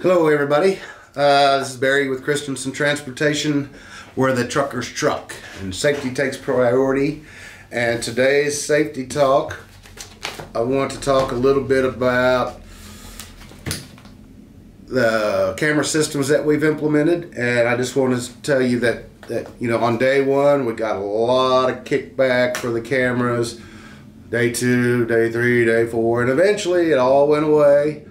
Hello everybody, this is Barry with Christenson Transportation. We're the trucker's truck and safety takes priority. And today's safety talk, I want to talk a little bit about the camera systems that we've implemented. And I just want to tell you that you know, on day one we got a lot of kickback for the cameras. Day 2, day 3, day 4, and eventually it all went away.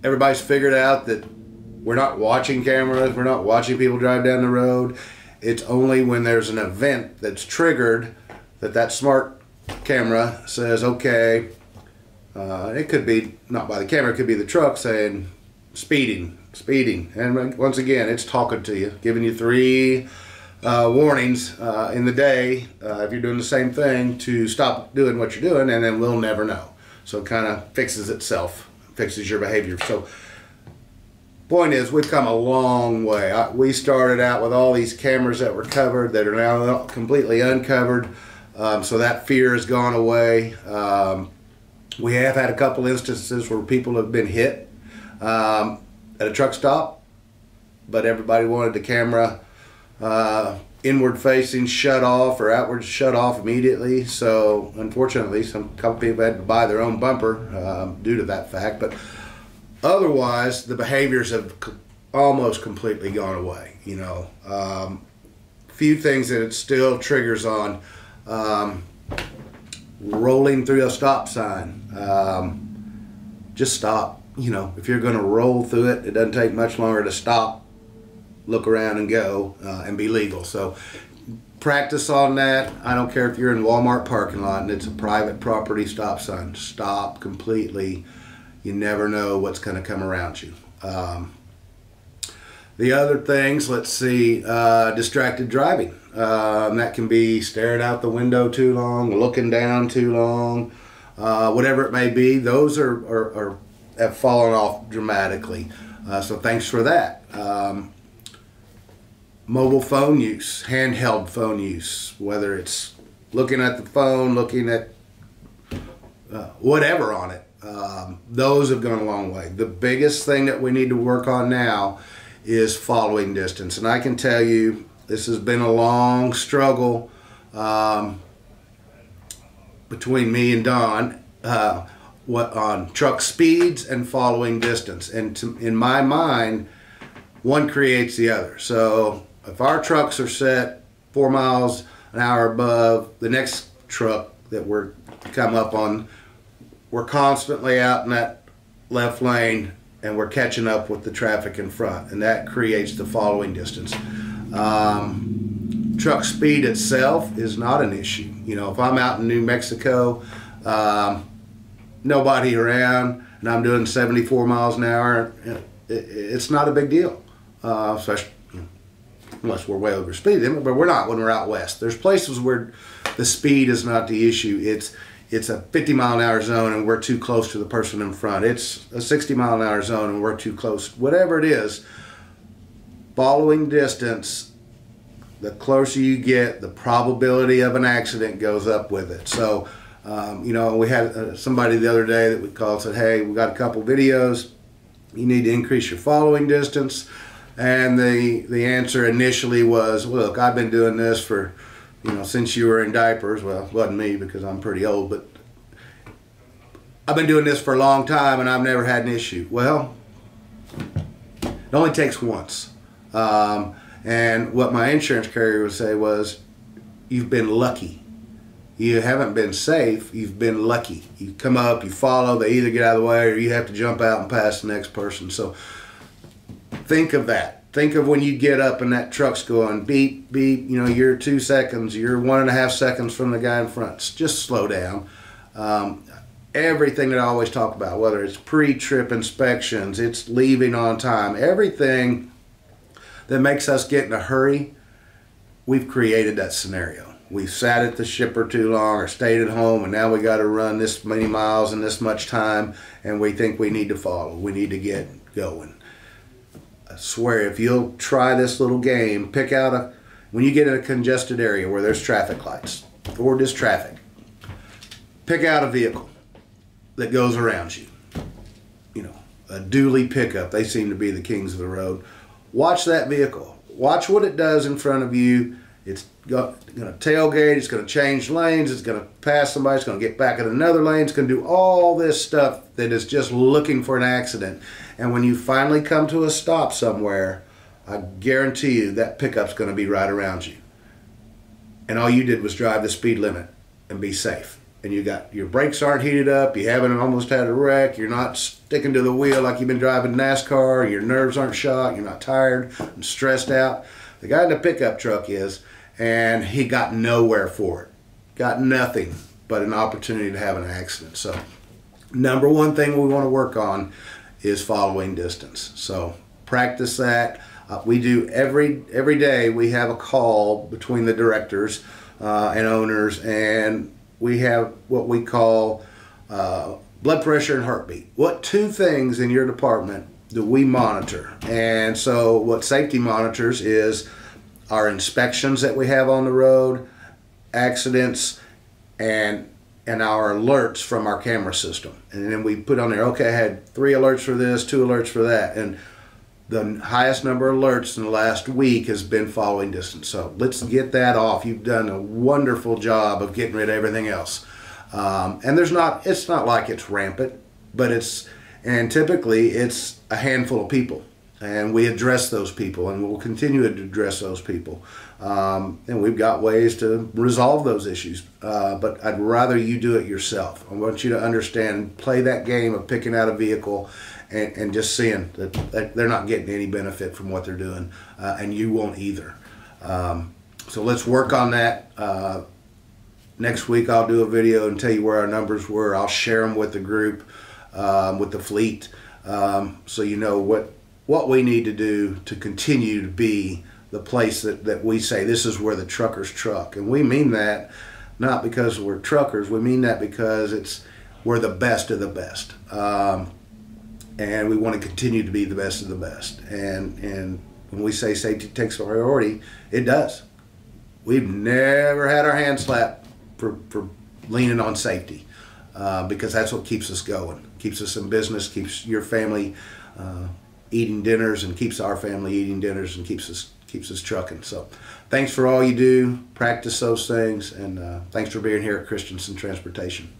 Everybody's figured out that we're not watching cameras, we're not watching people drive down the road. It's only when there's an event that's triggered that smart camera says, okay, it could be not by the camera, it could be the truck saying speeding. And once again, it's talking to you, giving you 3 warnings in the day if you're doing the same thing to stop doing what you're doing, and then we'll never know. So it kind of fixes itself. Fixes your behavior. So point is, we've come a long way. We started out with all these cameras that were covered that are now completely uncovered, so that fear has gone away. We have had a couple instances where people have been hit at a truck stop, but everybody wanted the camera inward facing shut off or outward shut off immediately. So unfortunately, couple people had to buy their own bumper due to that fact. But otherwise, the behaviors have almost completely gone away. You know, few things that it still triggers on: rolling through a stop sign. Just stop. You know, if you're going to roll through it, it doesn't take much longer to stop, look around and go, and be legal. So practice on that. I don't care if you're in Walmart parking lot and it's a private property stop sign. Stop completely. You never know what's going to come around you. The other things, let's see, distracted driving. That can be staring out the window too long, looking down too long, whatever it may be. Those have fallen off dramatically. So thanks for that. Mobile phone use, handheld phone use, whether it's looking at the phone, looking at whatever on it, those have gone a long way. The biggest thing that we need to work on now is following distance. And I can tell you, this has been a long struggle between me and Don on truck speeds and following distance. And in my mind, one creates the other. So if our trucks are set 4 miles an hour above the next truck that we're come up on, we're constantly out in that left lane and we're catching up with the traffic in front, and that creates the following distance. Truck speed itself is not an issue. You know, if I'm out in New Mexico, nobody around, and I'm doing 74 miles an hour, it's not a big deal, especially unless we're way over speed limit, but we're not when we're out west. There's places where the speed is not the issue. It's a 50 mile an hour zone and we're too close to the person in front. It's a 60 mile an hour zone and we're too close. Whatever it is, following distance, the closer you get, the probability of an accident goes up with it. So, you know, we had somebody the other day that we called and said, hey, we got a couple videos. You need to increase your following distance. And the answer initially was, look, I've been doing this for, you know, since you were in diapers. Well, it wasn't me because I'm pretty old, but I've been doing this for a long time and I've never had an issue. Well, it only takes once. And what my insurance carrier would say was, you've been lucky. You haven't been safe, you've been lucky. You come up, you follow, they either get out of the way or you have to jump out and pass the next person. So think of that. Think of when you get up and that truck's going beep, beep, you know, you're 2 seconds, you're 1.5 seconds from the guy in front. Just slow down. Everything that I always talk about, whether it's pre-trip inspections, it's leaving on time, everything that makes us get in a hurry, we've created that scenario. We've sat at the shipper too long or stayed at home and now we got to run this many miles in this much time and we think we need to follow. We need to get going. I swear, if you'll try this little game, pick out when you get in a congested area where there's traffic lights or just traffic, pick out a vehicle that goes around you. You know, a dually pickup. They seem to be the kings of the road. Watch that vehicle. Watch what it does in front of you. It's going to tailgate, it's going to change lanes, it's going to pass somebody, it's going to get back in another lane, it's going to do all this stuff that is just looking for an accident. And when you finally come to a stop somewhere, I guarantee you that pickup's going to be right around you. And all you did was drive the speed limit and be safe. And your brakes aren't heated up, you haven't almost had a wreck, you're not sticking to the wheel like you've been driving NASCAR, your nerves aren't shot, you're not tired and stressed out. The guy in the pickup truck is, and he got nowhere for it. Got nothing but an opportunity to have an accident. So, number one thing we want to work on is following distance. So, practice that. We do every day. We have a call between the directors and owners, and we have what we call blood pressure and heartbeat. What two things in your department do we monitor? And so what safety monitors is our inspections that we have on the road, accidents, and our alerts from our camera system. And then we put on there, okay, I had 3 alerts for this, 2 alerts for that. And the highest number of alerts in the last week has been following distance. So let's get that off. You've done a wonderful job of getting rid of everything else. And it's not like it's rampant, but typically it's a handful of people. And we address those people, and we'll continue to address those people. And we've got ways to resolve those issues. But I'd rather you do it yourself. I want you to understand, play that game of picking out a vehicle and just seeing that they're not getting any benefit from what they're doing, and you won't either. So let's work on that. Next week I'll do a video and tell you where our numbers were. I'll share them with the group, with the fleet, so you know what we need to do to continue to be the place that we say this is where the truckers truck. And we mean that not because we're truckers, we mean that because we're the best of the best. And we want to continue to be the best of the best. And when we say safety takes priority, it does. We've never had our hand slapped for leaning on safety, because that's what keeps us going, keeps us in business, keeps your family eating dinners, and keeps our family eating dinners, and keeps us trucking. So thanks for all you do. Practice those things, and thanks for being here at Christenson Transportation.